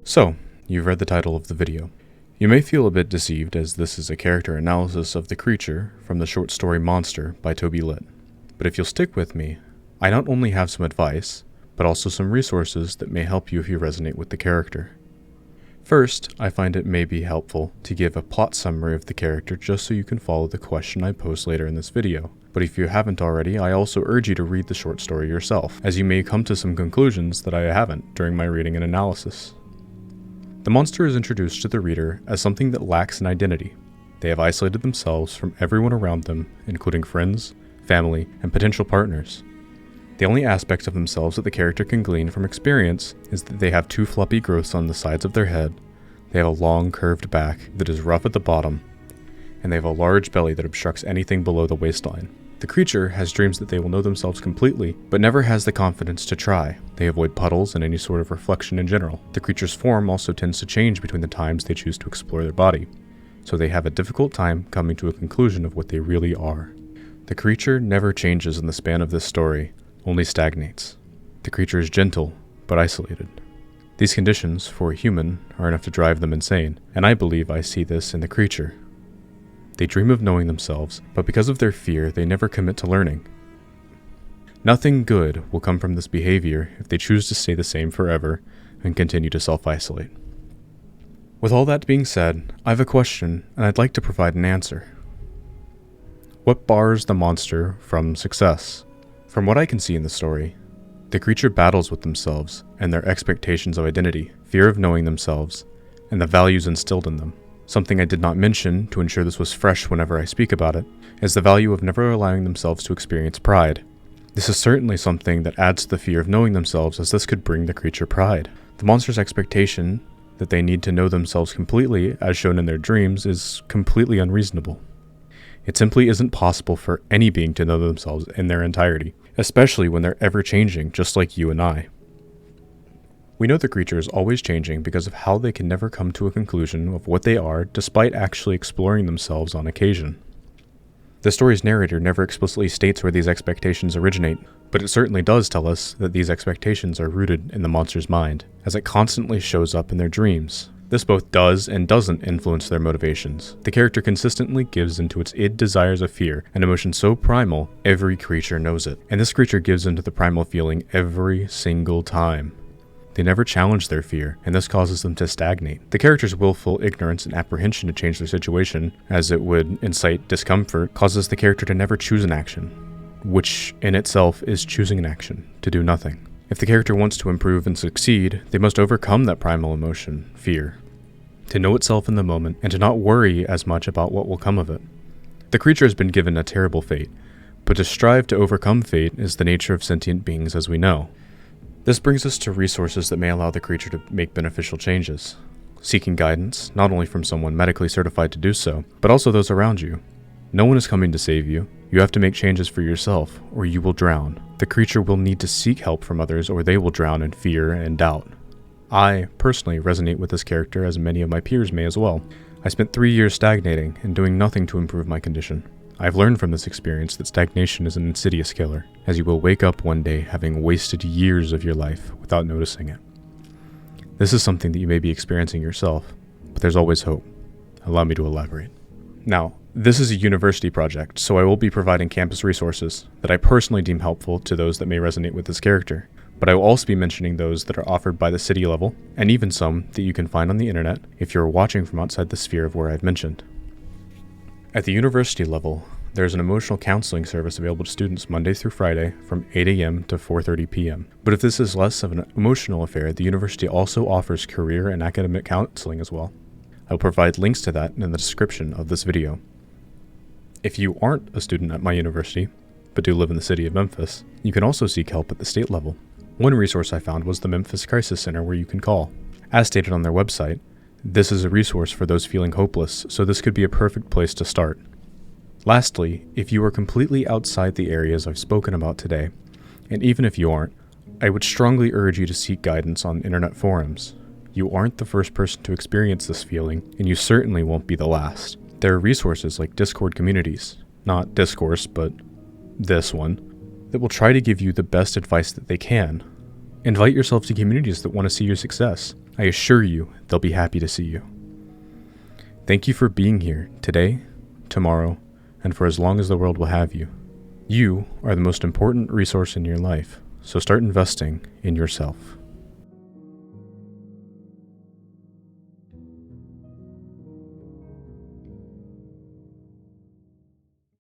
So, you've read the title of the video. You may feel a bit deceived as this is a character analysis of the creature from the short story Monster by Toby Litt. But if you'll stick with me, I not only have some advice, but also some resources that may help you if you resonate with the character. First, I find it may be helpful to give a plot summary of the character just so you can follow the question I post later in this video. But if you haven't already, I also urge you to read the short story yourself, as you may come to some conclusions that I haven't during my reading and analysis. The monster is introduced to the reader as something that lacks an identity. They have isolated themselves from everyone around them, including friends, family, and potential partners. The only aspect of themselves that the character can glean from experience is that they have two floppy growths on the sides of their head, they have a long curved back that is rough at the bottom, and they have a large belly that obstructs anything below the waistline. The creature has dreams that they will know themselves completely, but never has the confidence to try. They avoid puddles and any sort of reflection in general. The creature's form also tends to change between the times they choose to explore their body, so they have a difficult time coming to a conclusion of what they really are. The creature never changes in the span of this story, only stagnates. The creature is gentle, but isolated. These conditions, for a human, are enough to drive them insane, and I believe I see this in the creature. They dream of knowing themselves, but because of their fear, they never commit to learning. Nothing good will come from this behavior if they choose to stay the same forever and continue to self-isolate. With all that being said, I have a question, and I'd like to provide an answer. What bars the monster from success? From what I can see in the story, the creature battles with themselves and their expectations of identity, fear of knowing themselves, and the values instilled in them. Something I did not mention, to ensure this was fresh whenever I speak about it, is the value of never allowing themselves to experience pride. This is certainly something that adds to the fear of knowing themselves, as this could bring the creature pride. The monster's expectation that they need to know themselves completely, as shown in their dreams, is completely unreasonable. It simply isn't possible for any being to know themselves in their entirety, especially when they're ever-changing, just like you and I. We know the creature is always changing because of how they can never come to a conclusion of what they are despite actually exploring themselves on occasion. The story's narrator never explicitly states where these expectations originate, but it certainly does tell us that these expectations are rooted in the monster's mind, as it constantly shows up in their dreams. This both does and doesn't influence their motivations. The character consistently gives into its id desires of fear, an emotion so primal, every creature knows it. And this creature gives into the primal feeling every single time. They never challenge their fear, and this causes them to stagnate. The character's willful ignorance and apprehension to change their situation, as it would incite discomfort, causes the character to never choose an action, which in itself is choosing an action, to do nothing. If the character wants to improve and succeed, they must overcome that primal emotion, fear, to know itself in the moment, and to not worry as much about what will come of it. The creature has been given a terrible fate, but to strive to overcome fate is the nature of sentient beings as we know. This brings us to resources that may allow the creature to make beneficial changes. Seeking guidance, not only from someone medically certified to do so, but also those around you. No one is coming to save you. You have to make changes for yourself, or you will drown. The creature will need to seek help from others, or they will drown in fear and doubt. I, personally, resonate with this character, as many of my peers may as well. I spent 3 years stagnating and doing nothing to improve my condition. I've learned from this experience that stagnation is an insidious killer, as you will wake up one day having wasted years of your life without noticing it. This is something that you may be experiencing yourself, but there's always hope. Allow me to elaborate. Now, this is a university project, so I will be providing campus resources that I personally deem helpful to those that may resonate with this character, but I will also be mentioning those that are offered by the city level, and even some that you can find on the internet if you're watching from outside the sphere of where I've mentioned. At the university level, there is an emotional counseling service available to students Monday through Friday from 8 a.m. to 4:30 p.m. But if this is less of an emotional affair, the university also offers career and academic counseling as well. I will provide links to that in the description of this video. If you aren't a student at my university, but do live in the city of Memphis, you can also seek help at the state level. One resource I found was the Memphis Crisis Center, where you can call. As stated on their website, this is a resource for those feeling hopeless, so this could be a perfect place to start. Lastly, if you are completely outside the areas I've spoken about today, and even if you aren't, I would strongly urge you to seek guidance on internet forums. You aren't the first person to experience this feeling, and you certainly won't be the last. There are resources like Discord communities, not Discourse, but this one, that will try to give you the best advice that they can. Invite yourself to communities that want to see your success. I assure you they'll be happy to see you. Thank you for being here today, tomorrow, and for as long as the world will have you. You are the most important resource in your life, so start investing in yourself.